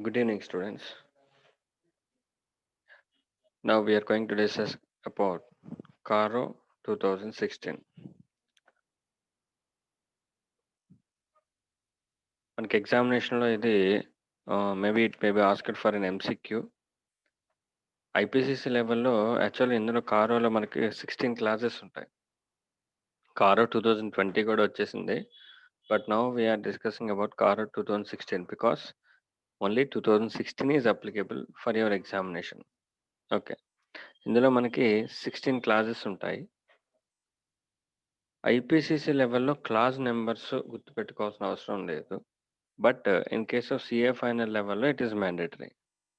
Good evening, students. Now we are going to discuss about Caro 2016. మనకి ఎగ్జామినేషన్లో ఇది maybe it maybe asked for an MCQ. IPCC లెవెల్లో actually ఇందులో కారోలో మనకి 16 క్లాసెస్ ఉంటాయి. కారో 2020 కూడా వచ్చేసింది. But now we are discussing about CARO 2016 because only 2016 is applicable for your examination. Okay, ఇందులో మనకి 16 క్లాసెస్ ఉంటాయి. ఐపీసీసీ లెవెల్‌లో క్లాస్ నంబర్స్ గుర్తుపెట్టుకోవాల్సిన అవసరం లేదు. But in case of CA final లెవెల్‌లో ఇట్ ఈస్ మ్యాండేటరీ.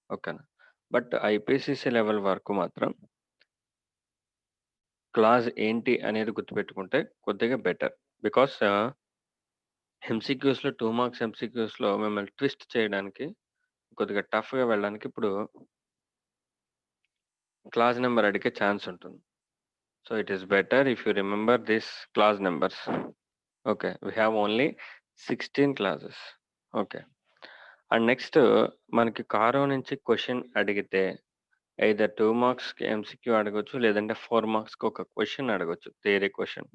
ఓకేనా? బట్ ఐపీసీసీ లెవెల్ వరకు మాత్రం క్లాస్ ఏంటి అనేది గుర్తుపెట్టుకుంటే కొద్దిగా బెటర్. బికాస్ ఎంసీక్యూస్‌లో 2 మార్క్స్ ఎంసీక్యూస్‌లో మిమ్మల్ని ట్విస్ట్ చేయడానికి కొద్దిగా టఫ్‌గా వెళ్ళడానికి ఇప్పుడు క్లాస్ నంబర్ అడిగే ఛాన్స్ ఉంటుంది. So it is better if you remember this class numbers. Okay, we have only 16 classes. Okay. And next మనకి కారో నుంచి క్వెషన్ అడిగితే ఐదర్ 2 మార్క్స్‌కి ఎంసీక్యూ అడగొచ్చు. లేదంటే 4 మార్క్స్‌కి ఒక క్వెషన్ అడగొచ్చు. Theory question.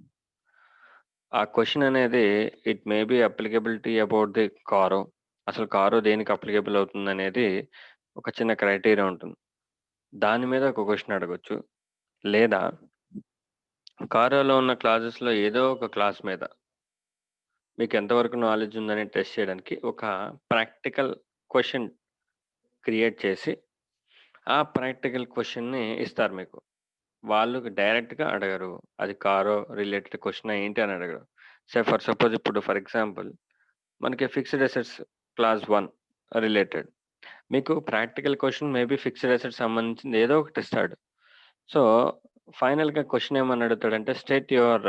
ఆ క్వెషన్ అనేది it may be applicability about the Caro. అసలు కారో దేనికి అప్లికబుల్ అవుతుందనేది ఒక చిన్న క్రైటీరియా ఉంటుంది. దాని మీద ఒక క్వెషన్ అడగొచ్చు. లేదా కారోలో ఉన్న క్లాసెస్‌లో ఏదో ఒక క్లాస్ మీద మీకు ఎంతవరకు నాలెడ్జ్ ఉందని టెస్ట్ చేయడానికి ఒక ప్రాక్టికల్ క్వెషన్ క్రియేట్ చేసి ఆ ప్రాక్టికల్ క్వెషన్‌ని ఇస్తారు మీకు. వాళ్ళు డైరెక్ట్‌గా అడగరు. అది కారో రిలేటెడ్ క్వెషనా ఏంటి అని అడగరు. ఫర్ సపోజ్ ఇప్పుడు ఫర్ ఎగ్జాంపుల్ మనకి ఫిక్స్డ్ అసెట్స్ క్లాస్ 1 రిలేటెడ్. మీకు practical question maybe fixed assets సంబంధించింది ఏదో ఒకటి ఇస్తాడు. సో, ఫైనల్‌గా క్వెషన్ ఏమని అడుగుతాడంటే state your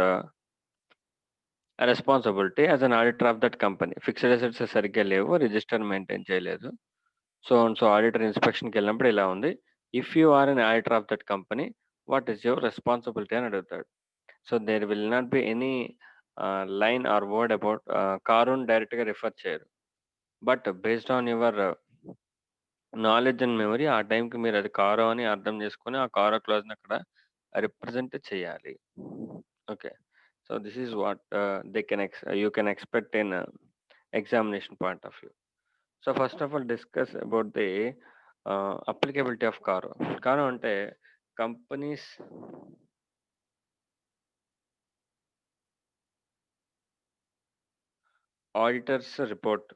responsibility as an auditor of that company. Fixed assets సరిగ్గా లేవు. రిజిస్టర్ మెయింటైన్ చేయలేదు. సో అండ్ సో ఆడిటర్ ఇన్స్‌పెక్షన్‌కెళ్ళినప్పుడు ఇలా ఉంది. If you are an auditor of that company what is your responsibility అని అడుగుతాడు. So there will not be any line or word about కారుని డైరెక్ట్‌గా రిఫర్ చేయరు. But based on your knowledge and memory ఆ టైంకి మీరు అది కారో అని అర్థం చేసుకొని ఆ కారో క్లాజ్‌ని అక్కడ రిప్రజెంట్ చేయాలి. Okay. So this is what they can you can expect in examination point of view. So first of all discuss about the applicability of CARO. CARO అంటే companies auditors report.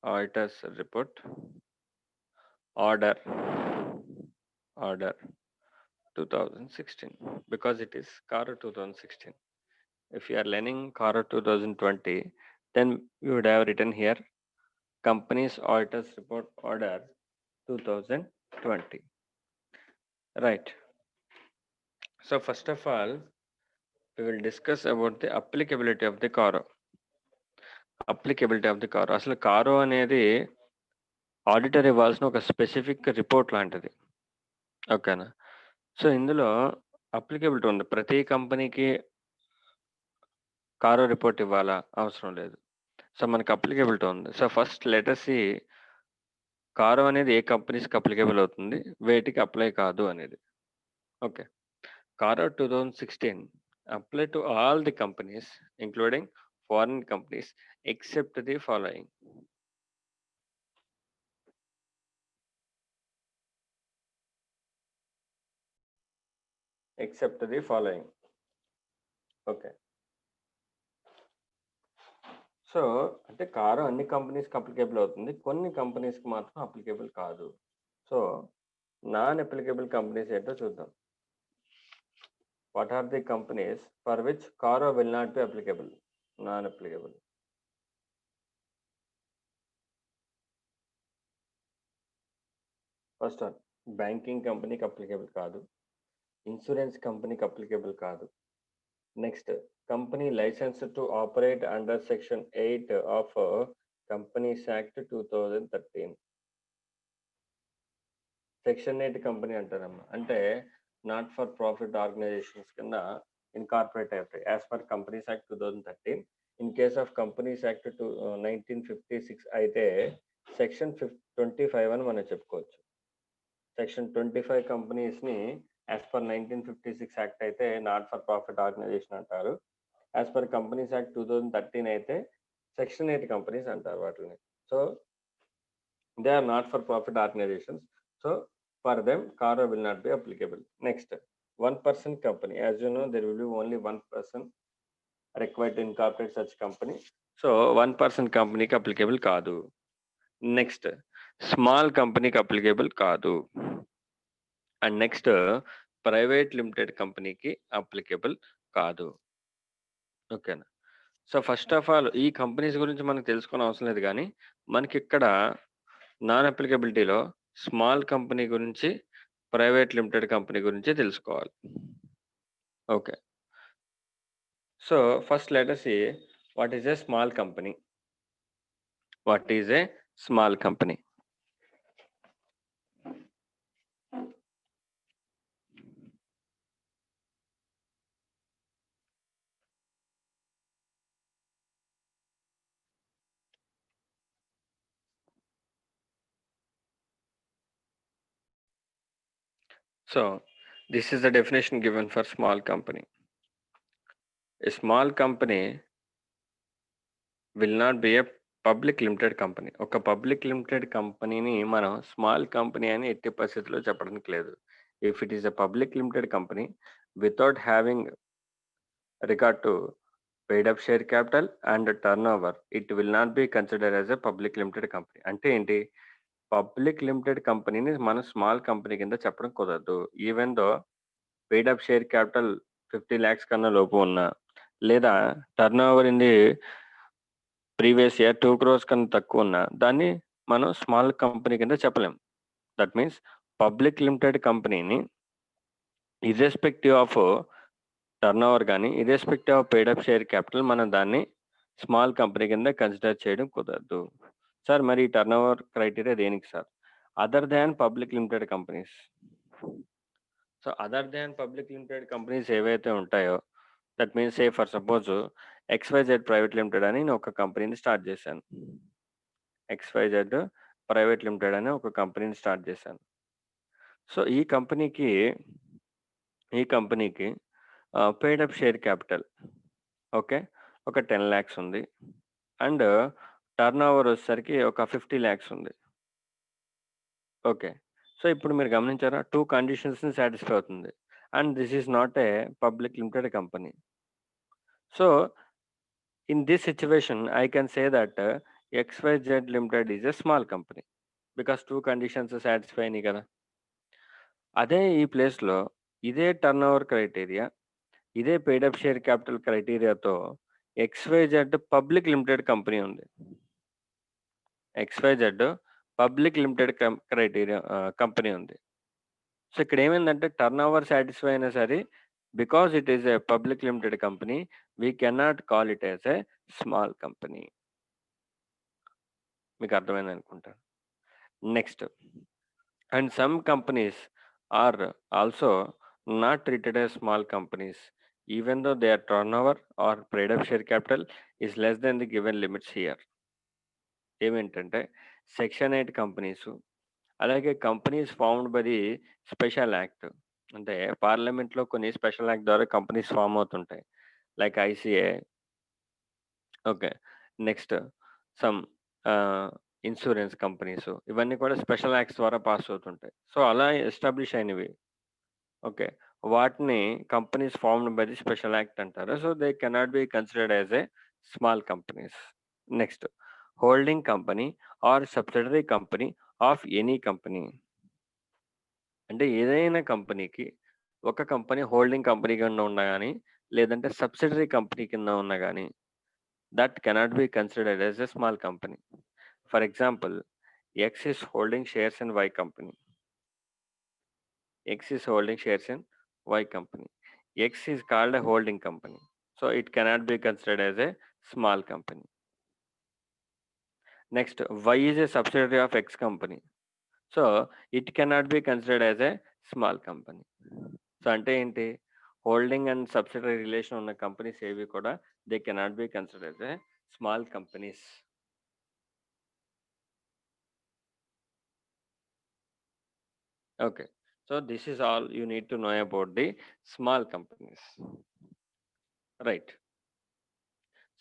Auditors report order 2016 because it is Caro 2016. If you are learning Caro 2020, then you would have written here company's auditors report order 2020. Right. So first of all, we will discuss about the applicability of the Caro. Applicability of the Caro. అసలు Caro అనేది auditor ఇవ్వాల్సిన ఒక specific report లాంటిది. ఓకేనా? So ఇందులో applicability ఉంది. ప్రతి కంపెనీకి కారో రిపోర్ట్ ఇవ్వాలా? అవసరం లేదు. సో మనకి అప్లికబిలిటీ ఉంది. So first let us see CARO అనేది ఏ కంపెనీస్‌కి అప్లికబుల్ అవుతుంది, వేటికి అప్లై కాదు అనేది. Okay. CARO 2016 apply to all the companies including foreign companies except the following. Except the following. Okay. So అంటే కారో అన్ని కంపెనీస్‌కి అప్లికేబుల్ అవుతుంది. కొన్ని కంపెనీస్‌కి మాత్రం అప్లికేబుల్ కాదు. సో నాన్ అప్లికేబుల్ కంపెనీస్ ఏంటో చూద్దాం. What are the companies for which Caro will not be applicable? Non-applicable. First one, banking company applicable కాదు. Insurance company applicable కాదు. Next, company licensed to operate under Section 8 of Companies Act 2013. Section 8 company అంటారమ్మా. అంటే not for profit organisations కింద incorporate అవుతాయి. As per companies act 2013 in case of companies act 1956 అయితే section 25 అని మనం చెప్పుకోవచ్చు. సెక్షన్ 25 కంపెనీస్ని యాజ్ పర్ 1956 యాక్ట్ అయితే నాట్ ఫర్ ప్రాఫిట్ ఆర్గనైజేషన్ అంటారు. యాజ్ పర్ కంపెనీస్ యాక్ట్ 2013 అయితే సెక్షన్ 8 కంపెనీస్ అంటారు వాటిని. So they are not for profit organisations. So for them, CARA will not be applicable. Next, one person company. As you know, there will be only one person required to incorporate such company. So one person company ki applicable kaadu. Next, small company ki applicable kaadu. And next, private limited company ki applicable kaadu. Okay. So first of all ఈ companies గురించి మనకు తెలుసుకునే అవసరం లేదు, కానీ మనకి ఇక్కడ non అప్లికబిలిటీలో small company గురించి, ప్రైవేట్ లిమిటెడ్ కంపెనీ గురించి తెలుసుకోవాలి. Okay. So first let us see what is a small company. What is a small company? So this is the definition given for small company. A small company will not be a public limited company. ఒక public limited కంపెనీని మనం small company అని ఎట్టి పరిస్థితుల్లో చెప్పడానికి లేదు. If it is a public limited company without having regard to paid up share capital and turn over, it will not be consider as a public limited company. అంటే ఏంటి? Public limited కంపెనీని మనం small company కింద చెప్పడం కుదరదు. Even though paid up share capital 50 lakhs కన్నా లోపు ఉన్నా, లేదా turn over in the previous year 2 crores కన్నా తక్కువ ఉన్నా, దాన్ని మనం స్మాల్ కంపెనీ కింద చెప్పలేం. దట్ మీన్స్ పబ్లిక్ లిమిటెడ్ కంపెనీని ఇర్రెస్పెక్టివ్ ఆఫ్ టర్న్ ఓవర్ కానీ, irrespective of paid up share capital, మనం దాన్ని స్మాల్ కంపెనీ కింద కన్సిడర్ చేయడం కుదరదు. సార్ మరి ఈ టర్న్ ఓవర్ క్రైటీరియా దేనికి sir? Other than public limited companies. So other than public limited companies ఏవైతే ఉంటాయో, that means say for suppose XYZ private limited అని నేను ఒక కంపెనీని స్టార్ట్ చేశాను. XYZ ప్రైవేట్ లిమిటెడ్ అని ఒక కంపెనీని స్టార్ట్ చేశాను. సో ఈ కంపెనీకి paid up share capital okay ఒక 10 lakhs ఉంది, అండ్ టర్న్ ఓవర్ వచ్చేసరికి ఒక 50 lakhs ఉంది. ఓకే. సో ఇప్పుడు మీరు గమనించారా, 2 కండిషన్స్ని సాటిస్ఫై అవుతుంది, and this is not a public limited company. So in this situation, I can say that XYZ Limited is a small company because 2 conditions satisfy అయినాయి కదా. అదే ఈ ప్లేస్లో ఇదే టర్న్ ఓవర్ క్రైటీరియా, ఇదే పెయిడ్ అప్ షేర్ క్యాపిటల్ క్రైటీరియాతో XYZ public limited company ఉంది. XYZ public limited criteria company ఉంది. సో ఇక్కడ ఏమైందంటే టర్న్ ఓవర్ సాటిస్ఫై అయినా సరే, because it is a public limited company, we cannot call it as a small company. మీకు అర్థమైంది అనుకుంటాను. Next, and some companies are also not treated as small companies even though they are turnover or paid up share capital is less then the given limits here. ఏమేంటంటే section 8 companies, అలాగే companies formed by the special act. అంటే పార్లమెంట్లో కొన్ని special act ద్వారా companies form అవుతుంటాయి, like ICA. Okay. Next some insurance companies, ఇవన్నీ కూడా special acts ద్వారా పాస్ అవుతుంటాయి. సో అలా ఎస్టాబ్లిష్ అయినవి. ఓకే. వాటిని companies formed by the special act అంటారు. So they cannot be considered as a small companies. Next, holding company or subsidiary company of any company. అంటే ఏదైనా కంపెనీకి ఒక కంపెనీ హోల్డింగ్ కంపెనీ కింద ఉన్నా కానీ, లేదంటే సబ్సిడరీ కంపెనీ కింద ఉన్నా కానీ, that cannot be considered as a small company. For example, X is holding shares in Y company. X is holding shares in Y company. X is called a holding company. So it cannot be considered as a small company. Next, Y is a subsidiary of X company. So it cannot be considered as a small company. So అంటే ఏంటి? Holding and subsidiary relation ఉన్న companies ఏవి కూడా they cannot be considered as a small companies. Okay, so this is all you need to know about the small companies, right?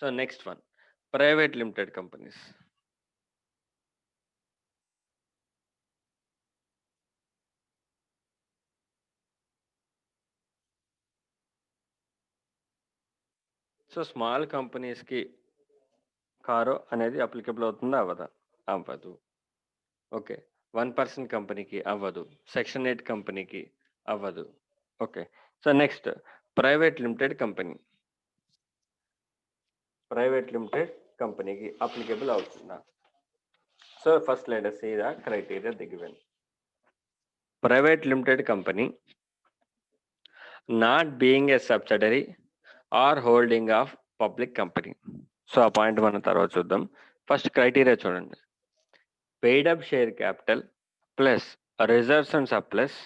So next one, private limited companies. So small కంపెనీస్కి CARO అనేది applicable అవుతుందా అవ్వదా? అవ్వదు. Okay, 1% కంపెనీకి అవ్వదు, section 8 కంపెనీకి అవ్వదు. Okay, so next private limited company. Private limited కంపెనీకి అప్లికబుల్ అవుతుందా? So first let us see the criteria they given. Private limited company not being a subsidiary or holding of public company. So ఆ point మనం తర్వాత చూద్దాం. First criteria చూడండి. Paid up share capital plus reserves and surplus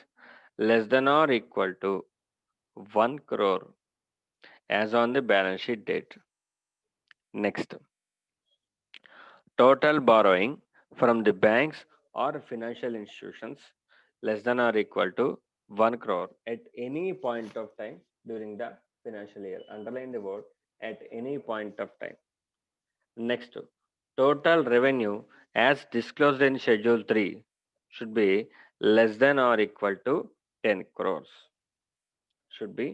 less than or equal to 1 crore as on the balance sheet date. Next, total borrowing from the banks or financial institutions less than or equal to 1 crore at any point of time during the financial year. Underline the word at any point of time. Next, total revenue as disclosed in Schedule 3 should be less than or equal to 10 crores. Should be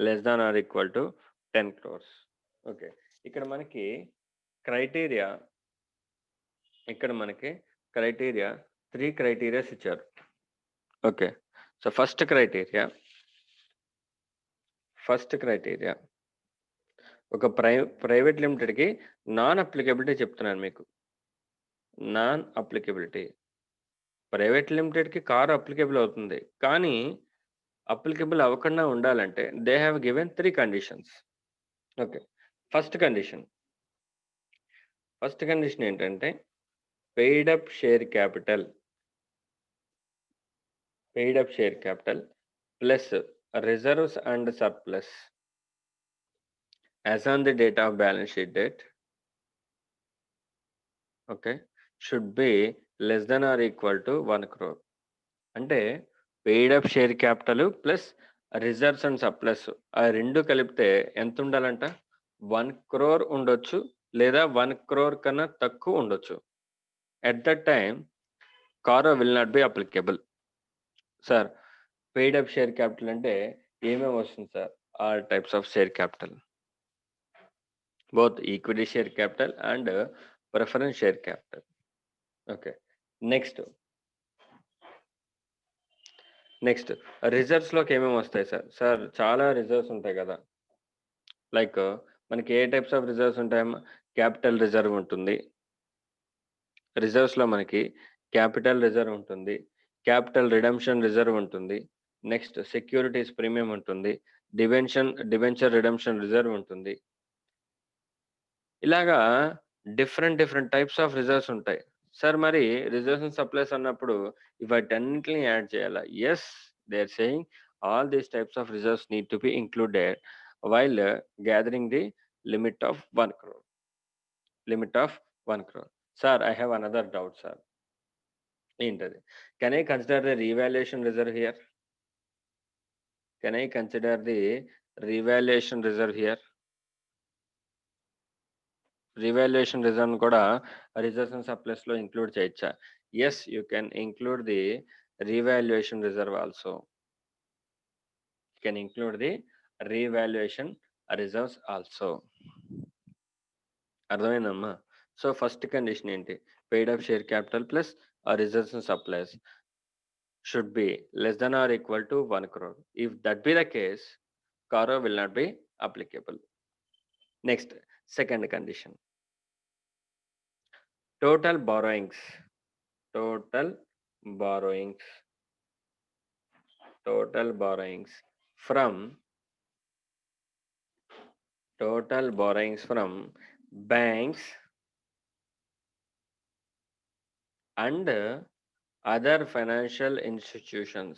less than or equal to 10 crores. Okay, ఇక్కడ మనకి criteria 3 criterias ఇచ్చారు. Okay, so first criteria ఒక private లిమిటెడ్కి non applicability చెప్తున్నాను మీకు. Non applicability, private లిమిటెడ్కి CARO applicable అవుతుంది, కానీ అప్లికబుల్ అవ్వకుండా ఉండాలంటే they have given 3 conditions. Okay, first condition ఏంటంటే paid up share capital plus reserves and surplus as on the date of balance sheet date, okay, should be less than or equal to 1 crore. అంటే paid up share capital plus reserves and surplus ఆ రెండు కలిపితే ఎంత ఉండాలంట? 1 crore ఉండొచ్చు, లేదా 1 crore కన్నా తక్కువ ఉండొచ్చు. At that time CARO will not be applicable. Sir, paid up share capital అంటే ఏమేమి వస్తుంది sir? All types of share capital, both equity share capital and preference share capital. Okay, next reserves లోకి ఏమేమి వస్తాయి sir? Sir చాలా reserves ఉంటాయి కదా. Like మనకి ఏ టైప్స్ ఆఫ్ రిజర్వ్స్ ఉంటాయమ్మా? క్యాపిటల్ రిజర్వ్ ఉంటుంది, రిజర్వ్స్ లో మనకి క్యాపిటల్ రిజర్వ్ ఉంటుంది, క్యాపిటల్ రిడెంప్షన్ రిజర్వ్ ఉంటుంది, నెక్స్ట్ సెక్యూరిటీస్ ప్రీమియం ఉంటుంది, డివెంచర్ రిడెంప్షన్ రిజర్వ్ ఉంటుంది. ఇలాగా డిఫరెంట్ టైప్స్ ఆఫ్ రిజర్వ్స్ ఉంటాయి. సార్, మరి రిజర్వ్స్ అండ్ సప్లైస్ అన్నప్పుడు వాటన్నిటిని యాడ్ చేయాలా? Yes, they are saying all these types of reserves need to be included while gathering the limit of 1 crore. Sir, I have another doubt sir. ఏంటది? Can I consider the revaluation reserve here? Revaluation reserve కూడా reserves and surplus లో include చేయొచ్చా? Yes, you can include the revaluation reserve also. Reserves also. అర్థమైందమ్మా? So first condition ఏంటి? Paid up share capital plus reserves and surplus should be less then or equal to 1 crore. If that be the case, CARO will not be applicable. Next, second condition, total borrowings from banks and other financial institutions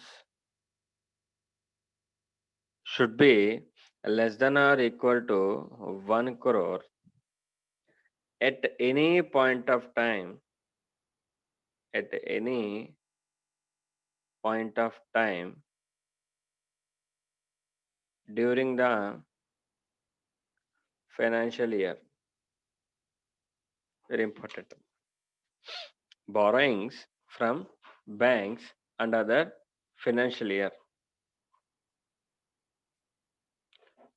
should be less than or equal to 1 crore at any point of time, at any point of time during the financial year. Very important. Borrowings from banks and other financial year.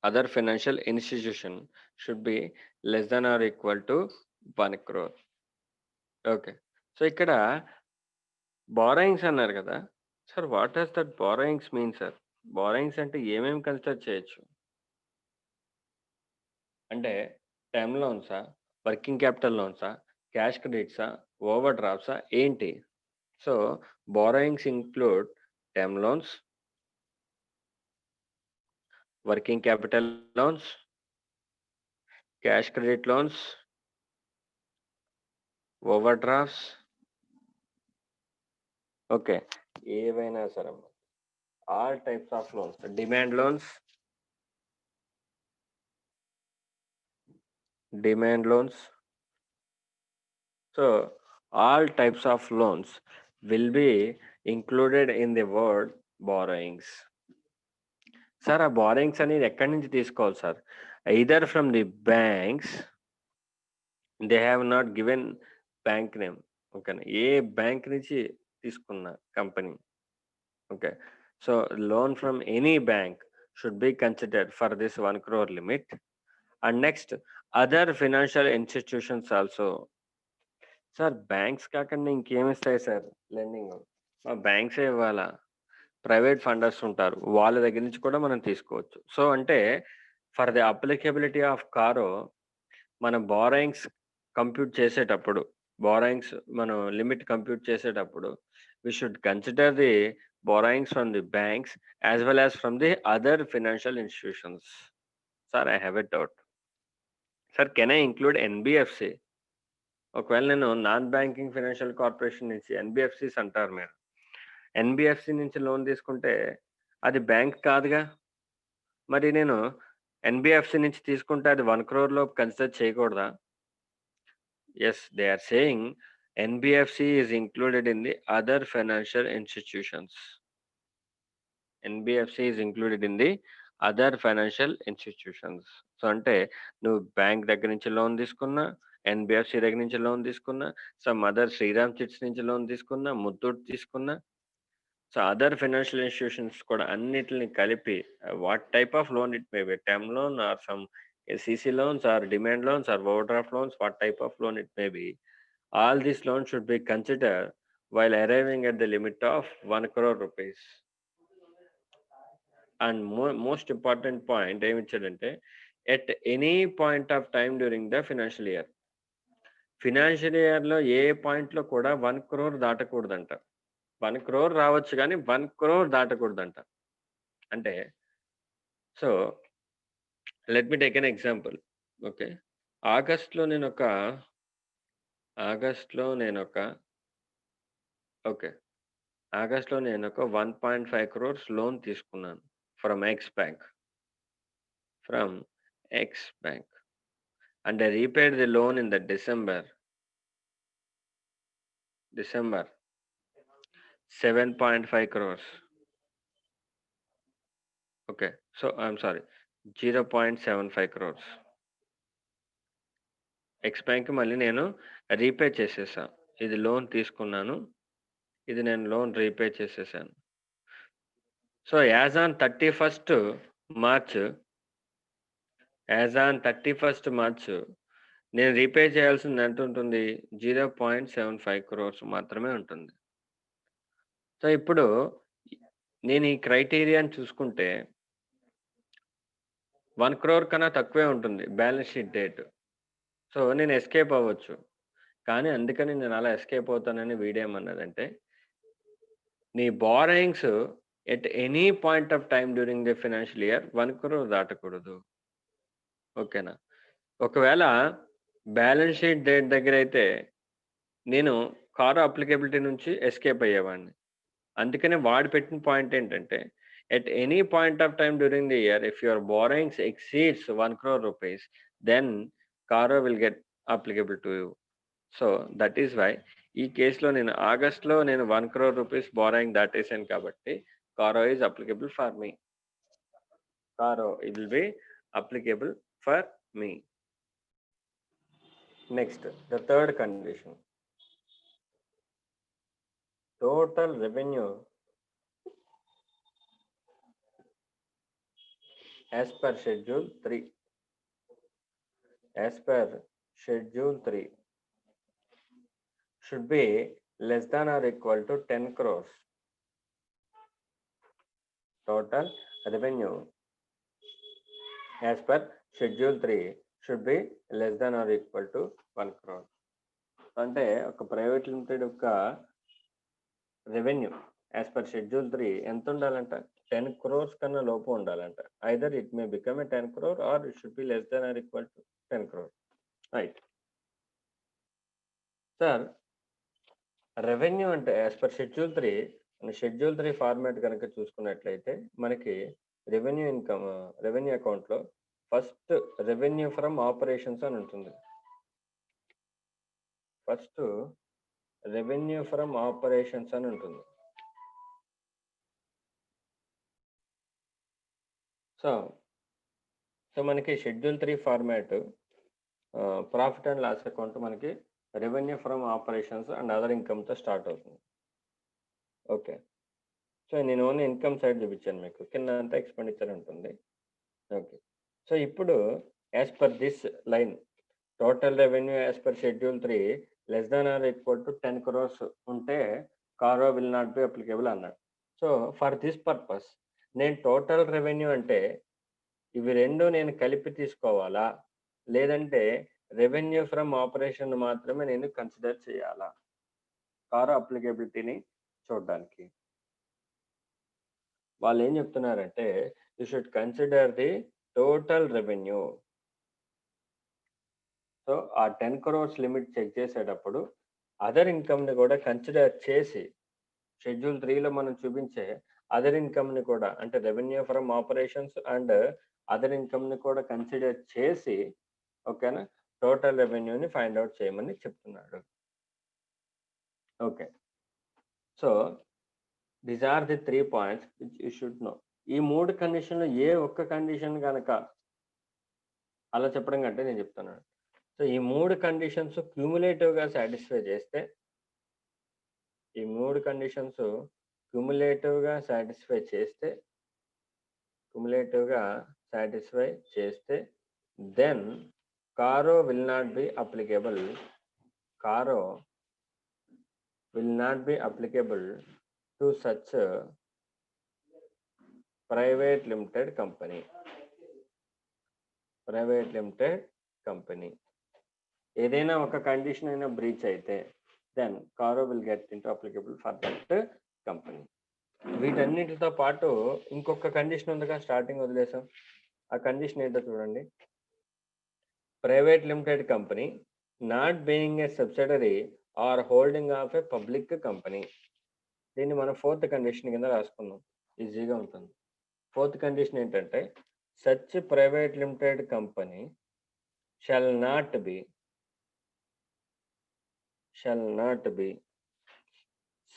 Other financial institution should be less than or equal to 1 crore. Okay. So, ఇక్కడ borrowings అన్నారు కదా! Sir what does that borrowings mean sir? Borrowings అంటే ఏమేమి consider చేయొచ్చు? అంటే term లోన్సా? Working capital లోన్సా? Cash క్రెడిట్సా? ఓవర్ డ్రాఫ్ట్సా? ఏంటి? So, borrowings include term loans, working capital loans, cash credit loans, overdrafts. Okay. ఏవైనా సరే. All types of loans. Demand loans, So, all types of loans will be included in the word borrowings. Sir, ఆ borrowings అనేది ఎక్కడి నుంచి తీసుకోవాలి sir? Either from the banks, they have not given bank name. ఓకేనా? ఏ bank నుంచి తీసుకున్న company. Okay. So, loan from any bank should be considered for this 1 crore limit. And next, other financial institutions also. Sir, banks కాకుండా ఇంకేమిస్తాయి sir lending? బ్యాంక్సే ఇవ్వాలా? Private funders ఉంటారు. వాళ్ళ దగ్గర నుంచి కూడా మనం తీసుకోవచ్చు. సో, అంటే for the applicability of CARO, మనం బారోయింగ్స్ కంప్యూట్ చేసేటప్పుడు, బారోయింగ్స్ మనం లిమిట్ కంప్యూట్ చేసేటప్పుడు, we should consider the borrowings from the banks as well as from the other financial institutions. Sir, I have a doubt. Sir, can I include NBFC? ఒకవేళ నేను non banking financial corporation నుంచి, ఎన్‌బిఎఫ్‌సిస్ అంటారు మీరు. NBFC నుంచి loan తీసుకుంటే అది bank కాదుగా! మరి నేను ఎన్‌బిఎఫ్‌సి నుంచి తీసుకుంటే అది 1 crore లోపు కన్సిడర్ చేయకూడదా? Yes, they are saying NBFC is included in the other financial institutions. NBFC is included in the other financial institutions. So, అంటే నువ్వు బ్యాంక్ దగ్గర నుంచి లోన్ తీసుకున్నా, ఎన్‌బిఎఫ్‌సి దగ్గర నుంచి లోన్ తీసుకున్నా, సమ్ అదర్ శ్రీరామ్ చిట్స్ నుంచి లోన్ తీసుకున్నా, ముత్తూట్ తీసుకున్నా, సో, అదర్ ఫైనాన్షియల్ ఇన్స్టిట్యూషన్స్ కూడా అన్నిటిని కలిపి what type of loan it may be, term loan or some CC loans or demand loans or overdraft loans, what type of loan it may be, all these loans should be considered while arriving at the limit of 1 crore rupees. And most important point ఏమి ఇచ్చాడంటే, at any point of time during the financial year. Financial ఇయర్‌లో ఏ పాయింట్‌లో కూడా 1 crore దాటకూడదంట. 1 crore రావచ్చు గానీ 1 crore దాటకూడదంట. అంటే so, let me take an example. Okay. ఆగస్ట్‌లో నేనొక ఓకే. ఆగస్ట్‌లో నేనొక 1.5 crores లోన్ తీసుకున్నాను from X bank. And I repaid the loan in the December 7.5 crores. Okay. So, I'm sorry, 0.75 crores. X bank మళ్ళీ నేను రీపే చేసేసా. ఇది లోన్ తీసుకున్నాను. ఇది నేను లోన్ రీపే చేసేసాను. So, as on 31st March నేను రీపే చేయాల్సింది ఎంత ఉంటుంది? 0.75 crores మాత్రమే ఉంటుంది. సో, ఇప్పుడు నేను ఈ క్రైటీరియాని చూసుకుంటే 1 crore కన్నా తక్కువే ఉంటుంది బ్యాలెన్స్ షీట్ డేట్. సో, నేను ఎస్కేప్ అవ్వచ్చు. కానీ అందుకని నేను అలా ఎస్కేప్ అవుతానని వీడేమన్నాడంటే, నీ borrowings at any point of time during the financial year 1 crore దాటకూడదు. ఓకేనా? ఒకవేళ బ్యాలెన్స్ షీట్ డేట్ దగ్గరైతే నేను కారో అప్లికబిలిటీ నుంచి ఎస్కేప్ అయ్యేవాడిని. అందుకనే వాడు పెట్టిన పాయింట్ ఏంటంటే, At any point of time during the year, if your borrowings exceeds 1 crore rupees, then Karo will get applicable to you. So that is why ఈ కేసులో నేను ఆగస్ట్లో నేను 1 crore rupees borrowing దాటేసాను కాబట్టి Karo is applicable for me. Karo, it will be applicable for me. Next, the third condition. Total revenue as per schedule 3. As per schedule 3 should be less than or equal to 10 crores. Total revenue as per schedule 3 should be less than or equal to 1 crore. అంటే ఒక private limited యొక్క revenue as per schedule 3 ఎంత ఉండాలంట? 10 crores కన్నా లోపు ఉండాలంట. Either it may become a 10 crore or it should be less then or equal to 10 crore. Right sir, revenue అంటే as per schedule 3, schedule 3 format కనుక చూసుకున్నట్లయితే మనకి రెవెన్యూ అకౌంట్లో ఫస్ట్ రెవెన్యూ ఫ్రమ్ ఆపరేషన్స్ అని ఉంటుంది. ఫస్ట్ రెవెన్యూ ఫ్రమ్ ఆపరేషన్స్ అని ఉంటుంది. So మనకి schedule 3 format profit and loss account మనకి revenue from operations and other ఇన్కమ్తో స్టార్ట్ అవుతుంది. ఓకే, సో నేను ఓన్లీ ఇన్కమ్ సైడ్ చూపించాను మీకు, కింద అంతా ఎక్స్పెండిచర్ ఉంటుంది. ఓకే, సో ఇప్పుడు as per this line total revenue as per schedule 3 less than or equal to 10 crores ఉంటే CARO will not be applicable అన్నాడు. సో ఫర్ దిస్ పర్పస్ నేను టోటల్ రెవెన్యూ అంటే ఇవి రెండు నేను కలిపి తీసుకోవాలా, లేదంటే రెవెన్యూ ఫ్రమ్ ఆపరేషన్ మాత్రమే నేను కన్సిడర్ చేయాలా కారో అప్లికేబిలిటీని చూడడానికి? వాళ్ళు ఏం చెప్తున్నారంటే you should consider the total revenue. So ఆ 10 crores లిమిట్ చెక్ చేసేటప్పుడు అదర్ ఇన్కమ్ని కూడా కన్సిడర్ చేసి షెడ్యూల్ 3లో మనం చూపించే అదర్ ఇన్కమ్ని కూడా, అంటే revenue from operations and other ఇన్కమ్ని కూడా కన్సిడర్ చేసి ఓకేనా టోటల్ రెవెన్యూని ఫైండ్ అవుట్ చేయమని చెప్తున్నాడు. Okay, so these are the 3 points which you should know. ఈ 3 కండిషన్లో ఏ ఒక్క కండిషన్ కనుక అలా చెప్పడం కంటే నేను చెప్తున్నాను. సో ఈ 3 కండిషన్స్ క్యూములేటివ్గా సాటిస్ఫై చేస్తే, ఈ 3 కండిషన్స్ క్యూములేటివ్గా సాటిస్ఫై చేస్తే then CARO will not be applicable. CARO will not be applicable to such a private limited company. ఏదైనా ఒక కండిషన్ అయినా బ్రీచ్ అయితే then CARO will get into applicable for that company. వీటన్నిటితో పాటు ఇంకొక కండిషన్ ఉందిగా, స్టార్టింగ్ వదిలేసాం. ఆ కండిషన్ ఏంటో చూడండి. Private limited company not being a subsidiary or holding of a public company. దీన్ని మనం 4th కండిషన్ కింద రాసుకున్నాం, ఈజీగా ఉంటుంది. 4th కండిషన్ ఏంటంటే such private limited company shall not be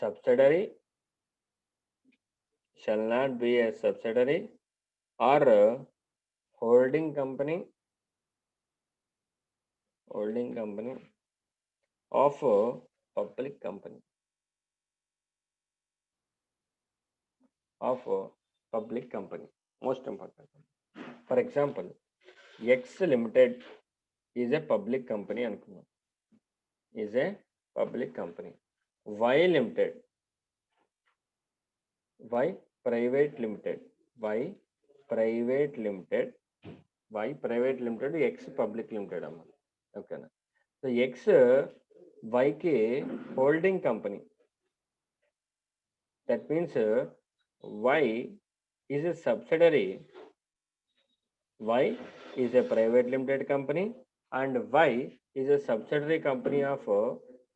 subsidiary, shall not be a subsidiary or holding company of a public company. Most important. For example, X Limited is a public company అనుకున్నాం, is a public company. Y Limited, Y private limited, X public limited అమ్మ. ఓకేనా? So X Yకి holding company. That means Y is a subsidiary. Y is a private limited company and Y is a subsidiary company of a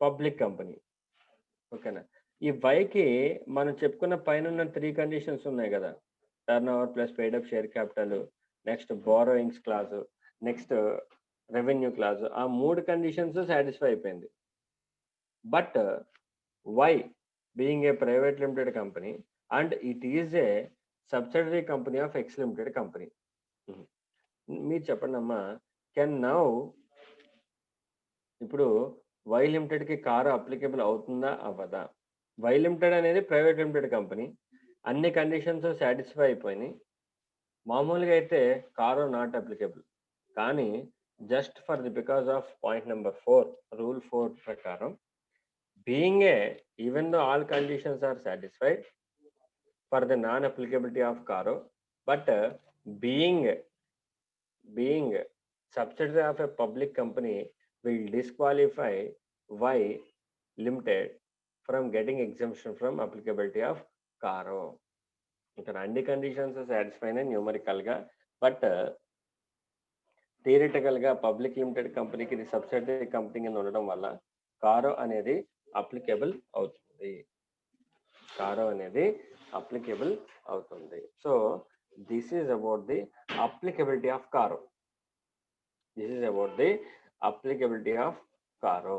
public company. ఓకేనా? ఈ Yకి మనం చెప్పుకున్న పైన 3 conditions ఉన్నాయి కదా, turn over plus paid up share capital, next borrowings clause, next revenue clause, ఆ 3 conditions satisfy అయిపోయింది. But Y being a private limited company and it is a subsidiary company of X limited company. మీరు చెప్పండి అమ్మా, can now ఇప్పుడు Y లిమిటెడ్కి CARO applicable అవుతుందా అవ్వదా? Y limited అనేది ప్రైవేట్ లిమిటెడ్ కంపెనీ, అన్ని కండిషన్స్ సాటిస్ఫై అయిపోయినాయి. మామూలుగా అయితే కారు నాట్ అప్లికేబుల్, కానీ just for the because of point number 4 rule 4 ప్రకారం being a even though all conditions are satisfied for the non applicability of CARO, but being subsidiary of a public company will disqualify Y Limited from getting exemption from applicability of CARO. ఇక్కడ అన్ని conditions satisfy అయినా న్యూమరికల్గా, but థియరిటికల్గా public limited కంపెనీకి ఇది subsidiary company కింద ఉండడం వల్ల కారో అనేది applicable అవుతుంది. So this is about the applicability of CARO.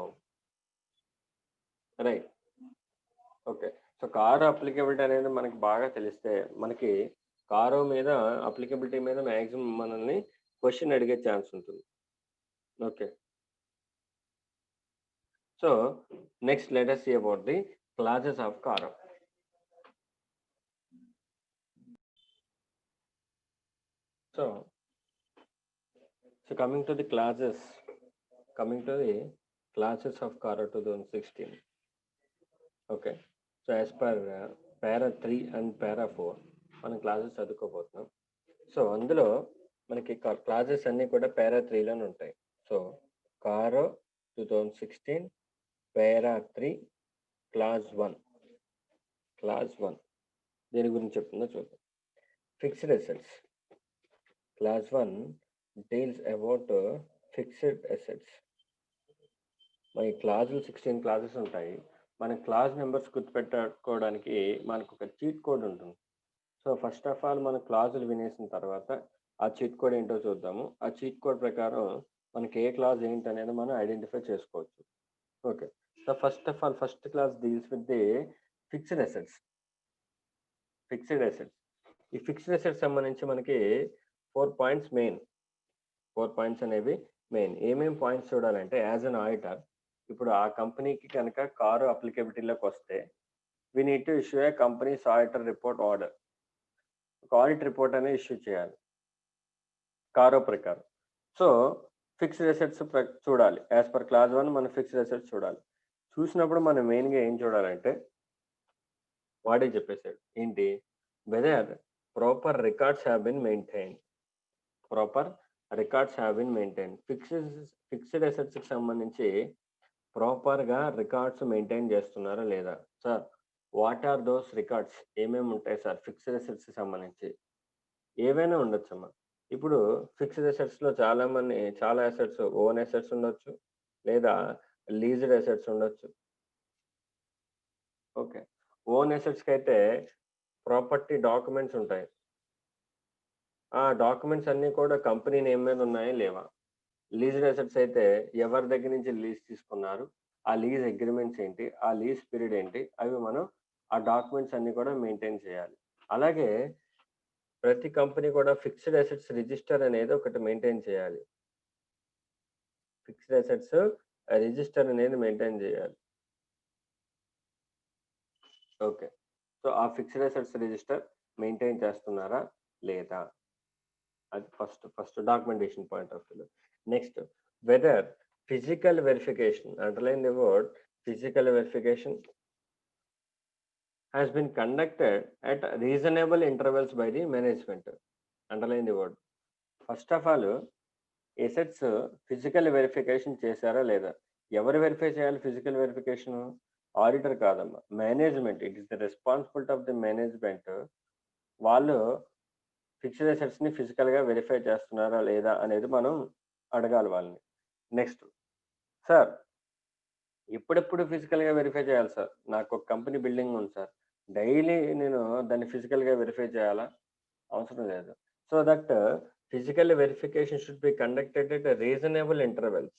Right. Okay. So CARO applicability అనేది మనకి బాగా తెలిస్తే మనకి కారో మీద అప్లికబిలిటీ మీద మ్యాక్సిమం మనల్ని క్వశ్చన్ అడిగే ఛాన్స్ ఉంటుంది. Okay. So next let us see about the classes of CARO. So coming to the classes of CARO 2016. Okay. So as per para 3 and para 4 మనం క్లాసెస్ చదువుకోబోతున్నాం. సో అందులో మనకి classes అన్నీ కూడా para 3లోనే ఉంటాయి. So CARO 2016 para 3 class 1 దేని గురించి చెప్తుందో చూద్దాం. Fixed assets. Class 1 deals about fixed assets. మన క్లాసులు 16 క్లాసెస్ ఉంటాయి. మన క్లాస్ నెంబర్స్ గుర్తుపెట్టుకోవడానికి మనకు ఒక చీట్ కోడ్ ఉంటుంది. సో ఫస్ట్ ఆఫ్ ఆల్ మన క్లాసులు వినేసిన తర్వాత ఆ చీట్ కోడ్ ఏంటో చూద్దాము. ఆ చీట్ కోడ్ ప్రకారం మనకి ఏ క్లాస్ ఏంటి అనేది మనం ఐడెంటిఫై చేసుకోవచ్చు. Okay. So first of all first class deals with the fixed assets. ఈ ఫిక్స్డ్ అసెట్స్ సంబంధించి మనకి 4 పాయింట్స్ మెయిన్. 4 పాయింట్స్ అనేవి మెయిన్. ఏమేమి పాయింట్స్ చూడాలంటే యాజ్ అన్ ఆడిటర్, ఇప్పుడు ఆ కంపెనీకి కనుక కారు అప్లికబిలిటీలోకి వస్తే వి need to issue A companies auditor report order. ఒక ఆడిట్ రిపోర్ట్ అనేది ఇష్యూ చేయాలి కారో ప్రకారం. సో ఫిక్స్డ్ అసెట్స్ చూడాలి. యాజ్ పర్ క్లాస్ 1 మనం ఫిక్స్డ్ అసెట్స్ చూడాలి. చూసినప్పుడు మనం మెయిన్గా ఏం చూడాలంటే వాడే చెప్పేశాడు ఏంటి, whether proper records have been maintain. Fixed అసెట్స్కి సంబంధించి ప్రాపర్గా రికార్డ్స్ మెయింటైన్ చేస్తున్నారా లేదా? Sir what are those records? ఏమేమి ఉంటాయి సార్ ఫిక్స్డ్ అసెట్స్కి సంబంధించి? ఏవైనా ఉండొచ్చమ్మా. ఇప్పుడు ఫిక్స్డ్ అసెట్స్లో చాలా అసెట్స్ ఓన్ అసెట్స్ ఉండొచ్చు, లేదా లీజ్డ్ అసెట్స్ ఉండొచ్చు. ఓకే. ఓన్ అసెట్స్కి అయితే ప్రాపర్టీ డాక్యుమెంట్స్ ఉంటాయి. ఆ డాక్యుమెంట్స్ అన్నీ కూడా కంపెనీ నేమ్ మీద ఉన్నాయా లేవా? లీజ్డ్ అసెట్స్ అయితే ఎవరి దగ్గర నుంచి లీజ్ తీసుకున్నారు, ఆ లీజ్ అగ్రిమెంట్స్ ఏంటి, ఆ లీజ్ పీరియడ్ ఏంటి, అవి మనం ఆ డాక్యుమెంట్స్ అన్ని కూడా మెయింటైన్ చేయాలి. అలాగే ప్రతి కంపెనీ కూడా ఫిక్స్డ్ అసెట్స్ రిజిస్టర్ అనేది ఒకటి మెయింటైన్ చేయాలి. ఫిక్స్డ్ అసెట్స్ రిజిస్టర్ అనేది మెయింటైన్ చేయాలి. ఓకే. సో ఆ ఫిక్స్డ్ అసెట్స్ రిజిస్టర్ మెయింటైన్ చేస్తున్నారా లేదా, అది first documentation point of view. Next weather physical verification, underline the word physical verification has been conducted at reasonable intervals by the management. Underline the word. First of all, assets physical verification చేశారా లేదా? ఎవరు verify చేయాలి physical verification? Auditor కాదమ్మా, management. It is the responsibility of the management. వాళ్ళు fixed అసెట్స్ని ఫిజికల్గా verify చేస్తున్నారా లేదా అనేది మనం అడగాలి వాళ్ళని. నెక్స్ట్, సార్ ఎప్పుడెప్పుడు ఫిజికల్గా వెరిఫై చేయాలి సార్? నాకు ఒక కంపెనీ బిల్డింగ్ ఉంది సార్, డైలీ నేను దాన్ని ఫిజికల్గా వెరిఫై చేయాలా? అవసరం లేదు. So that physical verification should be conducted at reasonable intervals.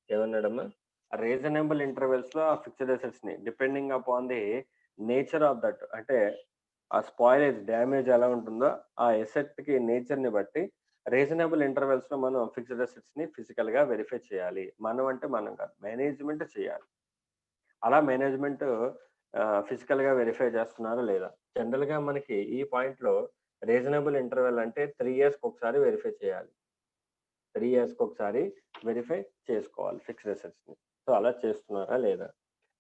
ఏమన్నాడమ్మా? రీజనబుల్ ఇంటర్వెల్స్‌లో ఆ ఫిక్స్డ్ అసెట్స్‌ని depending upon the nature of that, అంటే ఆ స్పాయిలేజ్, డ్యామేజ్ ఎలా ఉంటుందో ఆ అసెట్‌కి నేచర్‌ని బట్టి రీజనబుల్ ఇంటర్వెల్స్‌లో మనం ఫిక్స్డ్ అసెట్స్‌ని ఫిజికల్‌గా వెరిఫై చేయాలి. మనం అంటే మనం కాదు. మేనేజ్‌మెంట్ చేయాలి. అలా మేనేజ్‌మెంట్ ఫిజికల్‌గా వెరిఫై చేస్తున్నారా లేదా? జనరల్‌గా మనకి ఈ పాయింట్‌లో రీజనబుల్ ఇంటర్వెల్ అంటే 3 ఇయర్స్‌కి ఒకసారి వెరిఫై చేయాలి. 3 ఇయర్స్‌కి ఒకసారి వెరిఫై చేసుకోవాలి ఫిక్స్డ్ అసెట్స్‌ని. సో, అలా చేస్తున్నారా లేదా?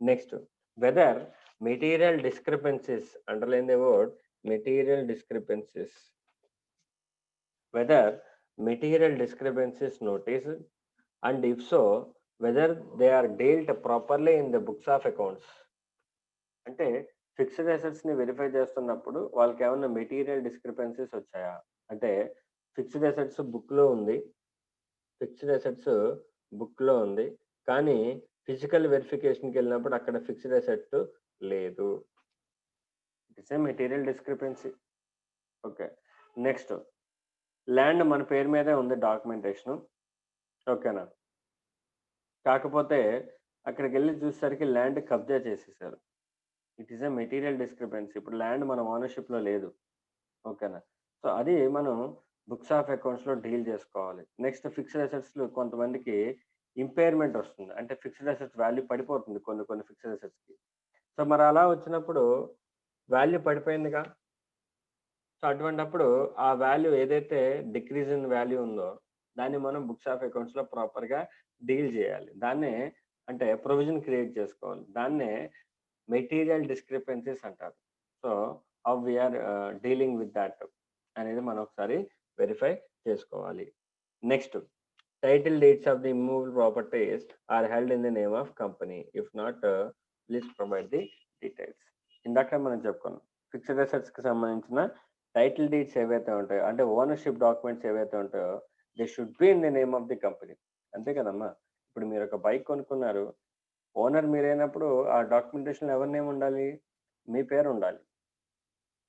Next, whether material discrepancies, underline the word material discrepancies. Whether material discrepancies noticed, and if so, whether they are dealt properly in the books of accounts. అంటే ఫిక్స్డ్ అసెట్స్‌ని verify చేస్తున్నప్పుడు వాళ్ళకేమన్నా material discrepancies వచ్చాయా? అంటే fixed assets బుక్‌లో ఉంది. Fixed assets బుక్‌లో ఉంది. కానీ ఫిజికల్ వెరిఫికేషన్‌కెళ్ళినప్పుడు అక్కడ ఫిక్స్డ్ అసెట్ లేదు. It's a material discrepancy. Okay. Next, land మన పేరు మీదే ఉంది డాక్యుమెంటేషను. ఓకేనా? కాకపోతే అక్కడికెళ్లి చూసేసరికి ల్యాండ్ కబ్జా చేసేసారు. It is A material discrepancy. ఇప్పుడు ల్యాండ్ మన ఓనర్‌షిప్‌లో లేదు. ఓకేనా? సో, అది మనం బుక్స్ ఆఫ్ అకౌంట్స్‌లో డీల్ చేసుకోవాలి. నెక్స్ట్, ఫిక్స్డ్ అసెట్స్‌లో కొంతమందికి ఇంపైర్‌మెంట్ వస్తుంది. అంటే ఫిక్స్డ్ అసెట్స్ వాల్యూ పడిపోతుంది కొన్ని కొన్ని ఫిక్స్డ్ అసెట్స్‌కి. సో, మరి అలా వచ్చినప్పుడు వాల్యూ పడిపోయిందిగా. సో, అటువంటప్పుడు ఆ వాల్యూ ఏదైతే డిక్రీజ్ ఇన్ వాల్యూ ఉందో దాన్ని మనం బుక్స్ ఆఫ్ అకౌంట్స్‌లో ప్రాపర్‌గా డీల్ చేయాలి. దాన్నే అంటే ప్రొవిజన్ క్రియేట్ చేసుకోవాలి. దాన్నే మెటీరియల్ డిస్క్రిపెన్సీస్ అంటారు. So, how we are dealing with that అనేది మనం ఒకసారి వెరిఫై చేసుకోవాలి. Next, title deeds of the immovable properties are held in the name of company. If not, please provide the details. ఇందాక మనం చెప్పుకున్నాం. ఫిక్స్డ్ అసెట్స్‌కి సంబంధించిన title deeds ఏవైతే ఉంటాయో, అంటే ఓనర్‌షిప్ డాక్యుమెంట్స్ ఏవైతే ఉంటాయో, they should be in the name of the company. అంతే కదమ్మా! ఇప్పుడు మీరొక బైక్ కొనుక్కున్నారు. ఓనర్ మీరైనప్పుడు ఆ డాక్యుమెంటేషన్‌లో ఎవరి నేమ్ ఉండాలి? మీ పేరు ఉండాలి.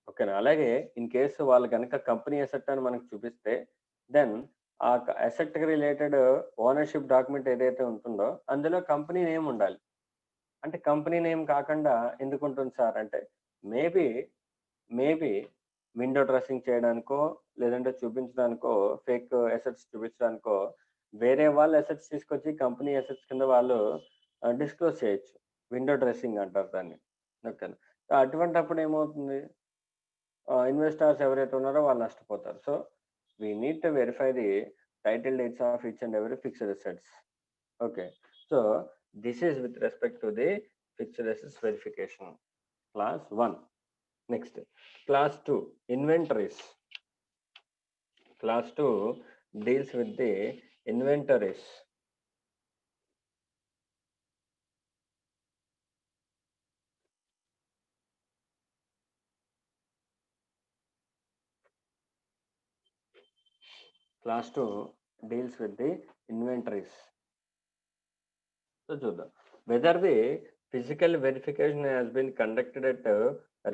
ఓకేనా? అలాగే ఇన్ కేస్ వాళ్ళు గనక కంపెనీ అసెట్ అని మనకు చూపిస్తే, దెన్ ఆ అసెట్‌కి రిలేటెడ్ ఓనర్‌షిప్ డాక్యుమెంట్ ఏదైతే ఉంటుందో, అందులో కంపెనీ నేమ్ ఉండాలి. అంటే కంపెనీ నేమ్ కాకుండా ఎందుకుంటుంది సార్ అంటే, మేబీ, మేబీ విండో డ్రెస్సింగ్ చేయడానికో, లేదంటే చూపించడానికో, ఫేక్ అసెట్స్ చూపించడానికో, వేరే వాళ్ళ అసెట్స్ తీసుకొచ్చి కంపెనీ అసెట్స్ కింద వాళ్ళు డిస్క్లోజ్ చేయొచ్చు. విండో డ్రెస్సింగ్ అంటారు దాన్ని. ఓకేనా? అటువంటప్పుడు ఏమవుతుంది? ఇన్వెస్టర్స్ ఎవరైతే ఉన్నారో వాళ్ళు నష్టపోతారు. So, we need to verify the title deeds of each and every fixed assets. Okay. So, this is with respect to the fixed assets verification. Class 1. Next, class 2 inventories. Class 2 deals with the inventories. Class 2 deals with the inventories. So, చూద్దాం. Whether the physical verification has been conducted at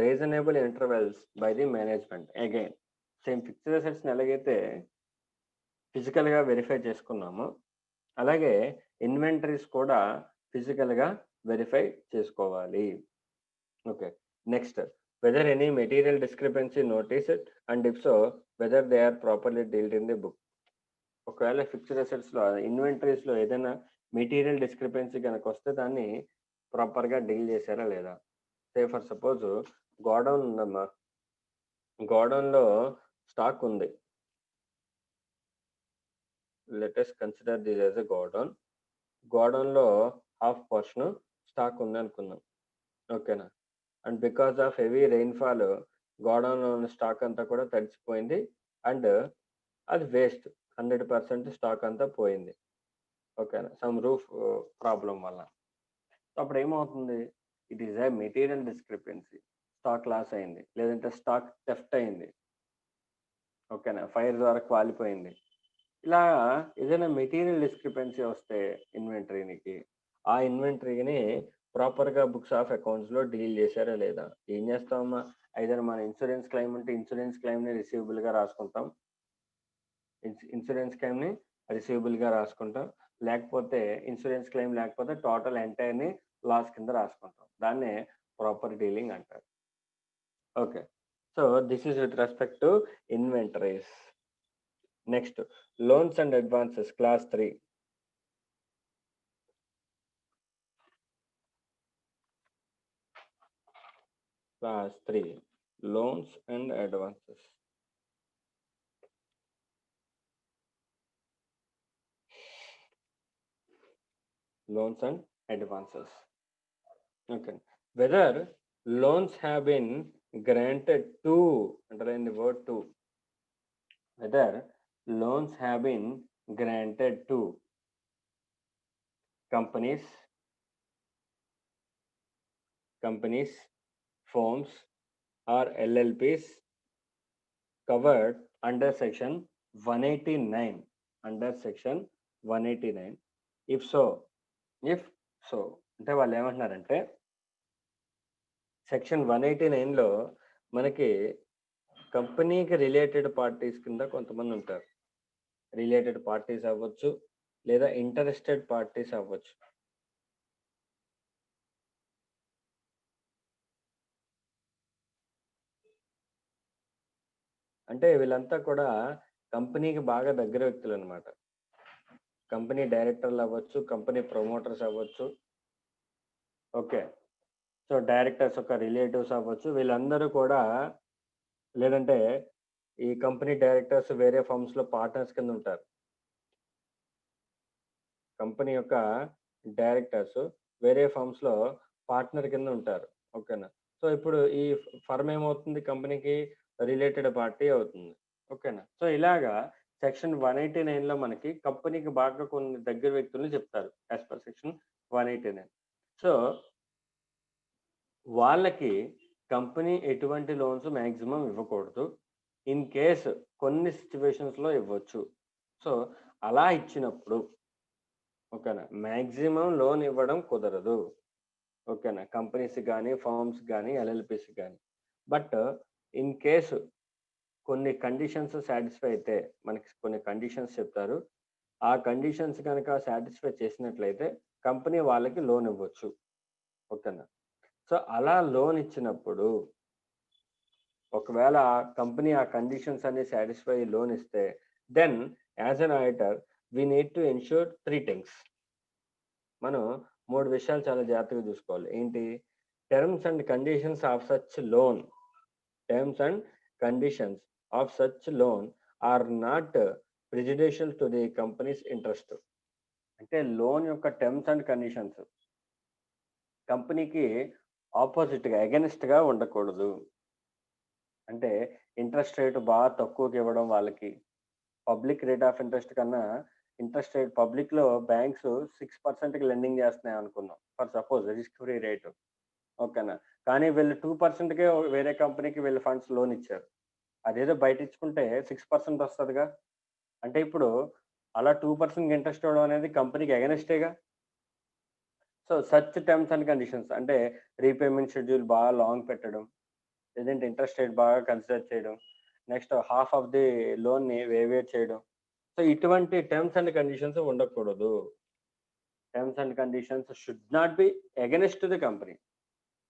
reasonable intervals by the management. Again same fixed అసెట్స్‌ని ఎలాగైతే ఫిజికల్‌గా verify చేసుకున్నామో, అలాగే inventories కూడా ఫిజికల్‌గా verify చేసుకోవాలి. Okay. Next, whether any material discrepancy noticed, and if so, whether they are properly dealt in the book. ఒకవేళ fixed అసెట్స్‌లో ఇన్వెంటరీస్‌లో ఏదైనా మెటీరియల్ డిస్క్రిపెన్సీ గనకొస్తే దాన్ని ప్రాపర్‌గా డీల్ చేశారా లేదా? సే ఫర్ సపోజ్ గోడౌన్ ఉందమ్మా. గోడౌన్‌లో స్టాక్ ఉంది. Let us consider this as a godown. గోడౌన్‌లో హాఫ్ పోర్షను స్టాక్ ఉందనుకుందాం. ఓకేనా? And because of heavy rainfall గోడౌన్‌లో ఉన్న స్టాక్ అంతా కూడా తడిసిపోయింది. అండ్ అది వేస్ట్. 100% స్టాక్ అంతా పోయింది. ఓకేనా? సమ్ రూఫ్ ప్రాబ్లమ్ వల్ల. అప్పుడేమవుతుంది? It is a material discrepancy. Stock loss అయింది. లేదంటే స్టాక్ థెఫ్ట్ అయింది. ఓకేనా? ఫైర్ ద్వారా కాలిపోయింది. ఇలా ఏదైనా మెటీరియల్ డిస్క్రిపెన్సీ వస్తే ఇన్వెంటరీనికి, ఆ ఇన్వెంటరీని ప్రాపర్‌గా బుక్స్ ఆఫ్ అకౌంట్స్‌లో డీల్ చేశారా లేదా? ఏం చేస్తామమ్మా? ఐదర్ మన ఇన్సూరెన్స్ క్లెయిమ్ ఉంటే ఇన్సూరెన్స్ క్లెయిమ్ని రిసీవబుల్గా రాసుకుంటాం, ఇన్సూరెన్స్ క్లెయిమ్ని రిసీవబుల్గా రాసుకుంటాం, లేకపోతే ఇన్సూరెన్స్ క్లెయిమ్ లేకపోతే టోటల్ ఎంటైర్ని లాస్ కింద రాసుకుంటాం. దాన్నే ప్రాపర్ డీలింగ్ అంటారు. Okay, so this is with respect to inventories. Next loans and advances class 3. Class 3 loans and advances. Loans and advances. Okay. Whether loans have been granted to, underline the word to, whether loans have been granted to companies, firms or LLPs covered under section 189, under section 189. If so, అంటే వాళ్ళు ఏమంటున్నారంటే section 189లో మనకి కంపెనీకి related parties కింద కొంతమంది ఉంటారు. Related parties అవ్వచ్చు, లేదా ఇంటరెస్టెడ్ పార్టీస్ అవ్వచ్చు. అంటే వీళ్ళంతా కూడా కంపెనీకి బాగా దగ్గర వ్యక్తులు అనమాట. కంపెనీ డైరెక్టర్లు అవ్వచ్చు, కంపెనీ ప్రమోటర్స్ అవ్వచ్చు. ఓకే, సో డైరెక్టర్స్ యొక్క రిలేటివ్స్ అవ్వచ్చు. వీళ్ళందరూ కూడా, లేదంటే ఈ కంపెనీ డైరెక్టర్స్ వేరే ఫర్మ్స్లో పార్ట్నర్స్ కింద ఉంటారు. కంపెనీ యొక్క డైరెక్టర్స్ వేరే ఫర్మ్స్లో పార్ట్నర్ కింద ఉంటారు. ఓకేనా, సో ఇప్పుడు ఈ ఫర్మ్ ఏమవుతుంది, కంపెనీకి రిలేటెడ్ పార్టీ అవుతుంది. ఓకేనా, సో ఇలాగా సెక్షన్ 189లో మనకి కంపెనీకి బాగా కొన్ని దగ్గర వ్యక్తుల్ని చెప్తారు యాజ్ పర్ సెక్షన్ 189. సో వాళ్ళకి కంపెనీ ఎటువంటి లోన్స్ మ్యాక్సిమం ఇవ్వకూడదు. ఇన్ కేస్ కొన్ని సిచ్యువేషన్స్లో ఇవ్వచ్చు. సో అలా ఇచ్చినప్పుడు ఓకేనా, మ్యాక్సిమం లోన్ ఇవ్వడం కుదరదు. ఓకేనా, కంపెనీస్ కానీ, ఫర్మ్స్ కానీ, ఎల్ఎల్పిస్ కానీ. బట్ ఇన్ కేసు కొన్ని కండిషన్స్ సాటిస్ఫై అయితే, మనకి కొన్ని కండిషన్స్ చెప్తారు. ఆ కండిషన్స్ కనుక సాటిస్ఫై చేసినట్లయితే కంపెనీ వాళ్ళకి లోన్ ఇవ్వచ్చు. ఓకేనా, సో అలా లోన్ ఇచ్చినప్పుడు ఒకవేళ కంపెనీ ఆ కండిషన్స్ అన్ని సాటిస్ఫై లోన్ ఇస్తే, then as an auditor we need to ensure 3 things. మనం 3 విషయాలు చాలా జాగ్రత్తగా చూసుకోవాలి. ఏంటి? Terms and conditions of such loan. Terms and conditions of such loan are not prejudicial to the company's interest. అంటే loan యొక్క terms and conditions కంపెనీకి ఆపోజిట్గా, అగెనిస్ట్గా ఉండకూడదు. అంటే ఇంట్రెస్ట్ రేటు బాగా తక్కువకి ఇవ్వడం, వాళ్ళకి పబ్లిక్ రేట్ ఆఫ్ ఇంట్రెస్ట్ కన్నా ఇంట్రెస్ట్ రేట్ పబ్లిక్లో బ్యాంక్స్ 6%కి లెండింగ్ చేస్తున్నాయి అనుకుందాం, for suppose risk free rate. ఓకేనా, కానీ వీళ్ళు 2%కే వేరే కంపెనీకి వీళ్ళు ఫండ్స్ లోన్ ఇచ్చారు. అదేదో బయట ఇచ్చుకుంటే 6% వస్తుందిగా. అంటే ఇప్పుడు అలా 2% ఇంట్రెస్ట్ ఇవ్వడం అనేది కంపెనీకి అగెనిస్టేగా. So such terms and conditions అంటే రీపేమెంట్ షెడ్యూల్ బాగా లాంగ్ పెట్టడం, లేదంటే ఇంట్రెస్ట్ రేట్ బాగా కన్సిడర్ చేయడం, నెక్స్ట్ హాఫ్ ఆఫ్ ది లోన్ని వేవేట్ చేయడం. సో ఇటువంటి టర్మ్స్ అండ్ కండిషన్స్ ఉండకూడదు. Terms and conditions should not be against the company.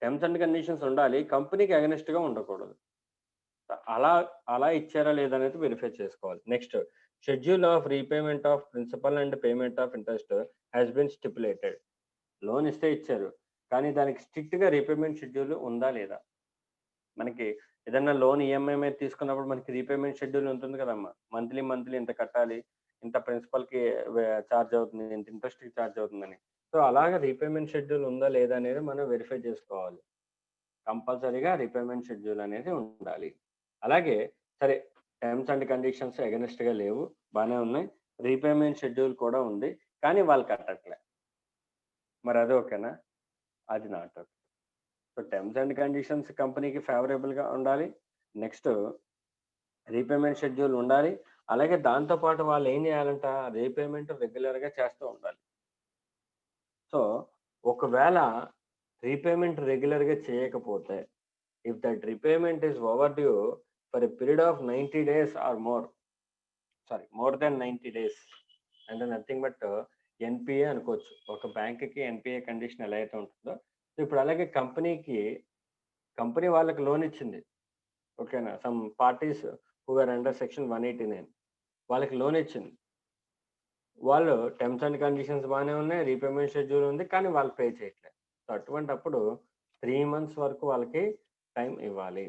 Terms and conditions ఉండాలి, కంపెనీకి అగెనిస్ట్గా ఉండకూడదు. అలా ఇచ్చారా లేదనేది వెరిఫై చేసుకోవాలి. Next, schedule of repayment of principal and payment of interest has been stipulated. Loan ఇస్తే ఇచ్చారు, కానీ దానికి స్ట్రిక్ట్గా రీపేమెంట్ షెడ్యూల్ ఉందా లేదా? మనకి ఏదన్నా లోన్ ఈఎంఐ మీద తీసుకున్నప్పుడు మనకి రీపేమెంట్ షెడ్యూల్ ఉంటుంది కదమ్మా. మంత్లీ ఇంత కట్టాలి, ఇంత ప్రిన్సిపల్కి ఛార్జ్ అవుతుంది, ఇంత ఇంట్రెస్ట్కి ఛార్జ్ అవుతుందని. సో అలాగే రీపేమెంట్ షెడ్యూల్ ఉందా లేదా అనేది మనం వెరిఫై చేసుకోవాలి. కంపల్సరీగా రీపేమెంట్ షెడ్యూల్ అనేది ఉండాలి. అలాగే సరే, టర్మ్స్ అండ్ కండిషన్స్ అగెనిస్ట్గా లేవు, బాగానే ఉన్నాయి, రీపేమెంట్ షెడ్యూల్ కూడా ఉంది, కానీ వాళ్ళు కట్టట్లే. మరి అది ఓకేనా? అది not okay. So terms and conditions కంపెనీకి ఫేవరబుల్గా ఉండాలి. నెక్స్ట్ రీపేమెంట్ షెడ్యూల్ ఉండాలి. అలాగే దాంతోపాటు వాళ్ళు ఏం చేయాలంట, రీపేమెంట్ రెగ్యులర్గా చేస్తూ ఉండాలి. సో ఒకవేళ రీపేమెంట్ రెగ్యులర్గా చేయకపోతే if that repayment is overdue for a period of 90 days or more than 90 days, అంటే నథింగ్ బట్ ఎన్పిఏ అనుకోవచ్చు. ఒక బ్యాంక్కి ఎన్పిఏ కండిషన్ ఎలా అయితే ఉంటుందో, ఇప్పుడు అలాగే కంపెనీ వాళ్ళకి లోన్ ఇచ్చింది. ఓకేనా, some parties who are under section 189 వాళ్ళకి లోన్ ఇచ్చింది. వాళ్ళు టర్మ్స్ అండ్ కండిషన్స్ బాగానే ఉన్నాయి, రీపేమెంట్ షెడ్యూల్ ఉంది, కానీ వాళ్ళు పే చేయట్లేదు. సో అటువంటప్పుడు 3 months వరకు వాళ్ళకి టైం ఇవ్వాలి.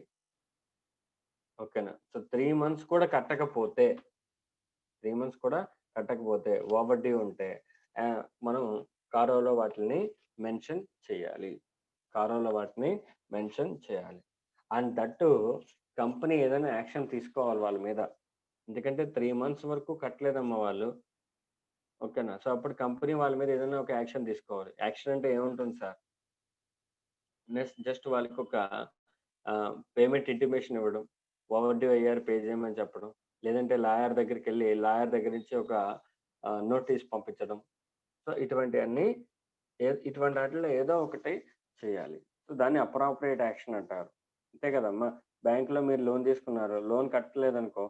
ఓకేనా. సో 3 months కూడా కట్టకపోతే ఓవర్ డ్యూ ఉంటే మనం కారోలో వాటిని మెన్షన్ చేయాలి. అండ్ దట్టు కంపెనీ ఏదైనా యాక్షన్ తీసుకోవాలి వాళ్ళ మీద. ఎందుకంటే 3 months వరకు కట్టలేదమ్మా వాళ్ళు. ఓకేనా. సో అప్పుడు కంపెనీ వాళ్ళ మీద ఏదైనా ఒక యాక్షన్ తీసుకోవాలి. యాక్షన్ అంటే ఏముంటుంది సార్? జస్ట్ వాళ్ళకి ఒక పేమెంట్ ఇంటిమేషన్ ఇవ్వడం, ఓవర్ డ్యూ అయ్యారు, పే చేయమని చెప్పడం, లేదంటే లాయర్ దగ్గర నుంచి ఒక నోటీస్ పంపించడం. సో ఇటువంటి వాటిలో ఏదో ఒకటి చేయాలి. సో దాన్ని అప్రాప్రియేట్ యాక్షన్ అంటారు. అంతే కదమ్మా. బ్యాంకులో మీరు లోన్ తీసుకున్నారు, లోన్ కట్టలేదనుకో,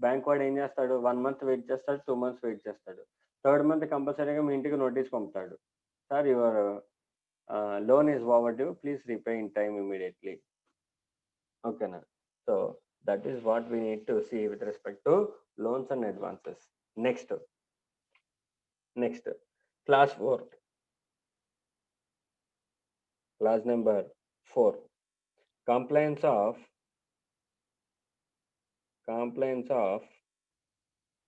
బ్యాంక్ వాడు ఏం చేస్తాడు? 1 month వెయిట్ చేస్తాడు, 2 months వెయిట్ చేస్తాడు. 3rd month కంపల్సరీగా మీ ఇంటికి నోటీస్ పంపుతాడు. Sir, your loan is overdue, please repay in time immediately. ఓకేనా. So that is what we need to see with respect to loans and advances. Next class 4, class number 4, compliance of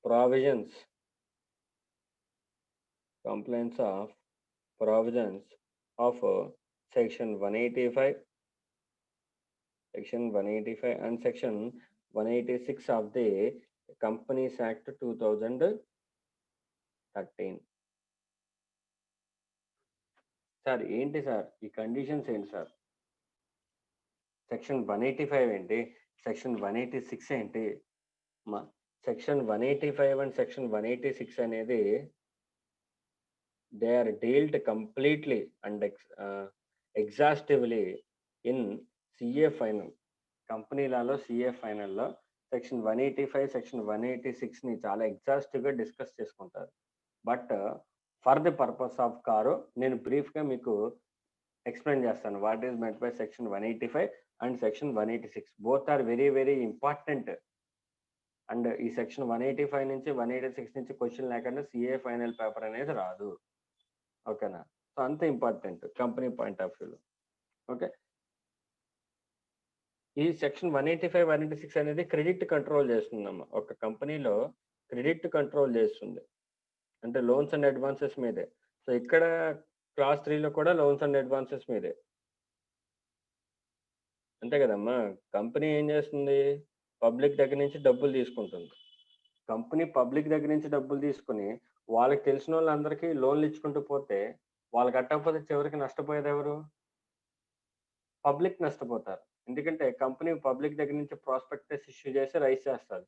provisions of section 185 and section 186 of the Companies Act 2013. Sir ఏంటి sir ఈ conditions? ఏంటి sir? Section 185 ఏంటి? Section 186 ఏంటి? Section 185 and section 186 అనేది they are dealt completely and exhaustively in CA final. Company లాలో CA ఫైనల్లో section 185, section 186ని చాలా ఎగ్జాస్టివ్గా డిస్కస్ చేసుకుంటారు. But for the purpose of కారు నేను బ్రీఫ్గా మీకు ఎక్స్ప్లెయిన్ చేస్తాను what is meant by section 185 and section 186. Both are very very important. And ఈ సెక్షన్ 185 నుంచి 186 నుంచి క్వశ్చన్ లేకుండా సిఏ ఫైనల్ పేపర్ అనేది రాదు. ఓకేనా. సో అంత ఇంపార్టెంట్ కంపెనీ పాయింట్ ఆఫ్ వ్యూలో. ఓకే. ఈ సెక్షన్ 185, 186 అనేది క్రెడిట్ కంట్రోల్ చేస్తుందమ్మా. ఒక కంపెనీలో క్రెడిట్ కంట్రోల్ చేస్తుంది, అంటే లోన్స్ అండ్ అడ్వాన్సెస్ మీదే. సో ఇక్కడ క్లాస్ 3లో కూడా లోన్స్ అండ్ అడ్వాన్సెస్ మీదే. అంతే కదమ్మా. కంపెనీ ఏం చేస్తుంది? పబ్లిక్ దగ్గర నుంచి డబ్బులు తీసుకుంటుంది. కంపెనీ పబ్లిక్ దగ్గర నుంచి డబ్బులు తీసుకుని వాళ్ళకి తెలిసిన వాళ్ళందరికీ లోన్లు ఇచ్చుకుంటూ పోతే వాళ్ళు కట్టకపోతే చివరికి నష్టపోయేది ఎవరు? పబ్లిక్ నష్టపోతారు. ఎందుకంటే కంపెనీ పబ్లిక్ దగ్గర నుంచి ప్రాస్పెక్టస్ ఇష్యూ చేసి రైజ్ చేస్తారు.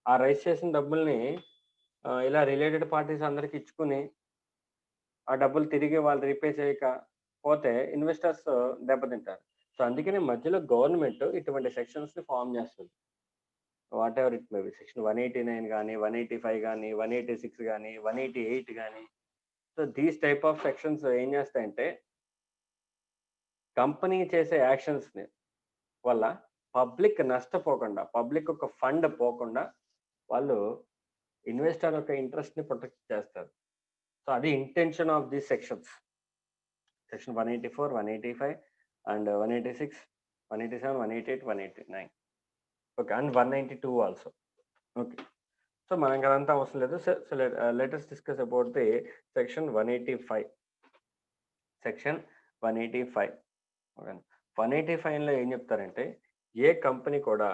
ఆ రైజ్ చేసిన డబ్బుల్ని ఇలా రిలేటెడ్ పార్టీస్ అందరికి ఇచ్చుకుని ఆ డబ్బులు తిరిగి వాళ్ళు రీపే చేయకపోతే ఇన్వెస్టర్స్ దెబ్బతింటారు. సో అందుకనే మధ్యలో గవర్నమెంట్ ఇటువంటి సెక్షన్స్ని ఫామ్ చేస్తుంది. What ever it may B, section 189 కానీ, 185 కానీ, 186 కానీ, 188 కానీ. So these type of sections ఏం చేస్తాయంటే కంపెనీ చేసే యాక్షన్స్ని వల్ల పబ్లిక్ నష్టపోకుండా, పబ్లిక్ ఒక ఫండ్ పోకుండా వాళ్ళు ఇన్వెస్టర్ యొక్క ఇంట్రెస్ట్ని ప్రొటెక్ట్ చేస్తారు. సో అది intention of these sections. Section 184, 185 and 186, 187, 188, 189. Okay. And 192 also. Okay. So మనకి అదంతా అవసరం లేదు. So let us discuss about the section 185. Section 185. Okay. 185లో ఏం చెప్తారంటే ఏ కంపెనీ కూడా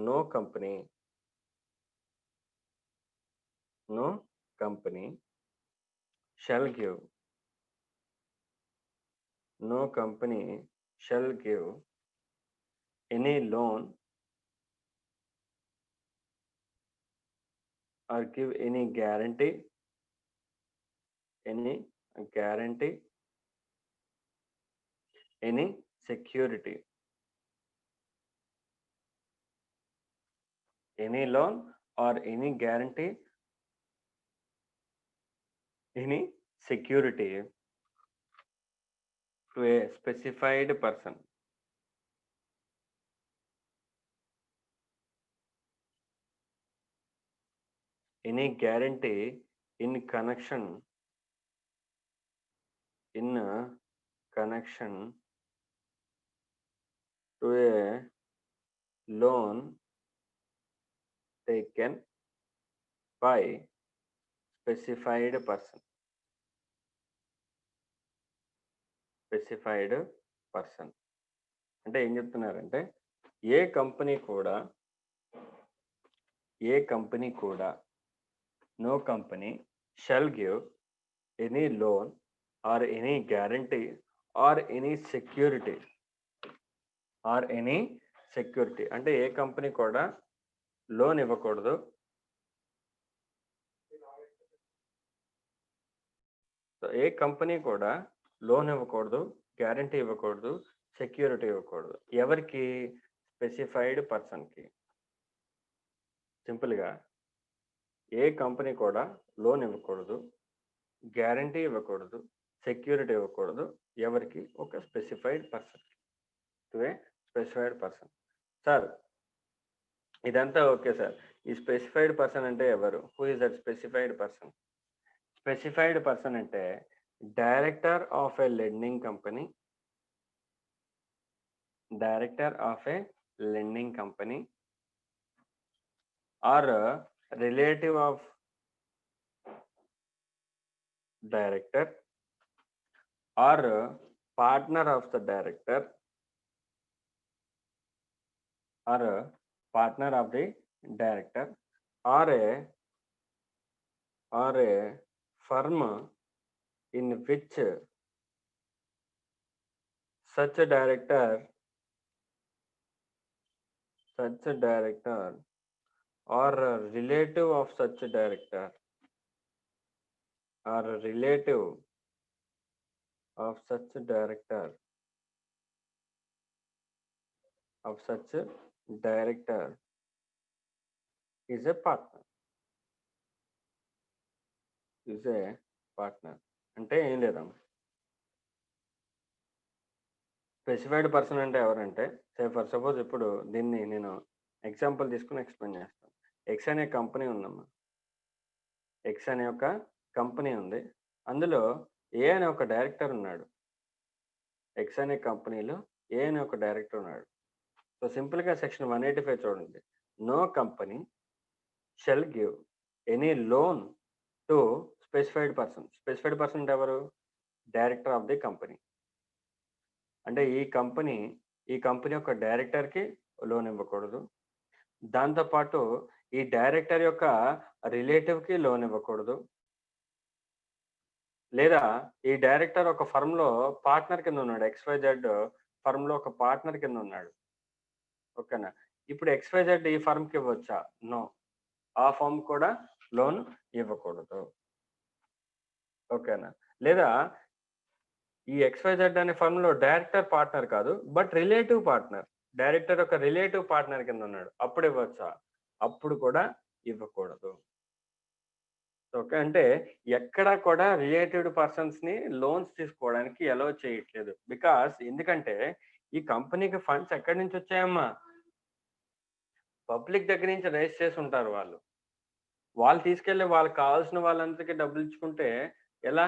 no company shall give any loan or give any guarantee, any security any loan or any guarantee, any security to a specified person. Any guarantee in connection to a loan taken by specified person. Specified person అంటే ఏం చెప్తున్నారంటే ఏ company కూడా no company shall give any loan or any guarantee or any security అంటే ఏ company కూడా loan ఇవ్వకూడదు, ఏ కంపెనీ కూడా లోన్ ఇవ్వకూడదు, గ్యారంటీ ఇవ్వకూడదు, సెక్యూరిటీ ఇవ్వకూడదు. ఎవరికి? స్పెసిఫైడ్ పర్సన్కి. సింపుల్గా ఏ కంపెనీ కూడా లోన్ ఇవ్వకూడదు, గ్యారంటీ ఇవ్వకూడదు, సెక్యూరిటీ ఇవ్వకూడదు. ఎవరికి? ఒక స్పెసిఫైడ్ పర్సన్కి. To a specified person. Sir ఇదంతా ఓకే సార్, ఈ స్పెసిఫైడ్ పర్సన్ అంటే ఎవరు? Who is that specified person? Specified person అంటే director of a lending company, or relative of director or partner of the director or partner of the director or a firm in which such a director or a relative of such a director is a partner. అంటే ఏం లేదమ్మా, specified person అంటే ఎవరంటే for suppose ఇప్పుడు దీన్ని నేను example తీసుకుని explain చేస్తాను. ఎక్స్ అనే కంపెనీ ఉందమ్మా, ఎక్స్ అనే ఒక కంపెనీ ఉంది, అందులో ఏ అనే ఒక డైరెక్టర్ ఉన్నాడు. ఎక్స్ అనే కంపెనీలో ఏ అనే ఒక డైరెక్టర్ ఉన్నాడు. సో సింపుల్గా సెక్షన్ 185 చూడండి. No company shall give any loan to specified person. Specified person అంటే ఎవరు? Director of the company. అంటే ఈ కంపెనీ యొక్క డైరెక్టర్కి లోన్ ఇవ్వకూడదు, దాంతోపాటు ఈ డైరెక్టర్ యొక్క రిలేటివ్కి లోన్ ఇవ్వకూడదు, లేదా ఈ డైరెక్టర్ ఒక ఫర్మ్లో పార్ట్నర్ కింద ఉన్నాడు, XYZ ఫర్మ్లో ఒక పార్ట్నర్ కింద ఉన్నాడు. ఓకేనా? ఇప్పుడు XYZ ఈ ఫర్మ్కి ఇవ్వచ్చా? నో, ఆ ఫర్మ్ కూడా లోన్ ఇవ్వకూడదు. ఓకేనా? లేదా ఈ XYZ అనే ఫర్మ్లో డైరెక్టర్ పార్ట్నర్ కాదు, బట్ రిలేటివ్ పార్ట్నర్, డైరెక్టర్ ఒక రిలేటివ్ పార్ట్నర్ కింద ఉన్నాడు, అప్పుడు ఇవ్వచ్చా? అప్పుడు కూడా ఇవ్వకూడదు. ఓకే, అంటే ఎక్కడ కూడా రిలేటెడ్ పర్సన్స్ని లోన్స్ తీసుకోవడానికి అలౌ చేయట్లేదు. ఎందుకంటే ఈ కంపెనీకి ఫండ్స్ ఎక్కడి నుంచి వచ్చాయమ్మా? పబ్లిక్ దగ్గర నుంచి రైజ్ చేసి ఉంటారు. వాళ్ళు తీసుకెళ్ళి వాళ్ళకి కావాల్సిన వాళ్ళందరికీ డబ్బులు ఇచ్చుకుంటే ఎలా?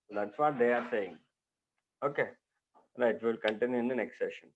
That's what they are saying. Okay, right. We'll continue in the next session.